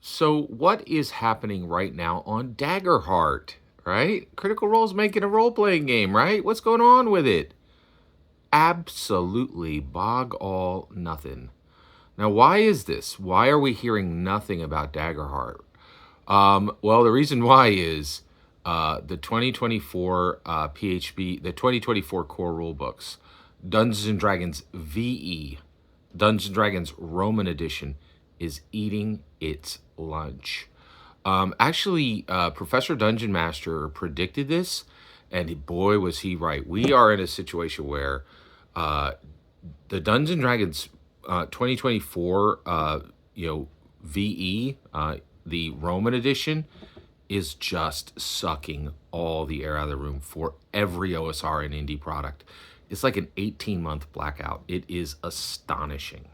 So, what is happening right now on Daggerheart, right? Critical Role's making a role playing game, right? What's going on with it? Absolutely bog all nothing. Now, why is this? Why are we hearing nothing about Daggerheart? Well, the reason why is the 2024 PHB, the 2024 core rulebooks, Dungeons and Dragons VE, Dungeons and Dragons Roman Edition, is eating its lunch. Professor Dungeon Master predicted this, and boy, was he right. We are in a situation where uh, the Dungeons and Dragons 2024, VE, the Roman edition, is just sucking all the air out of the room for every OSR and indie product. It's like an 18-month blackout. It is astonishing.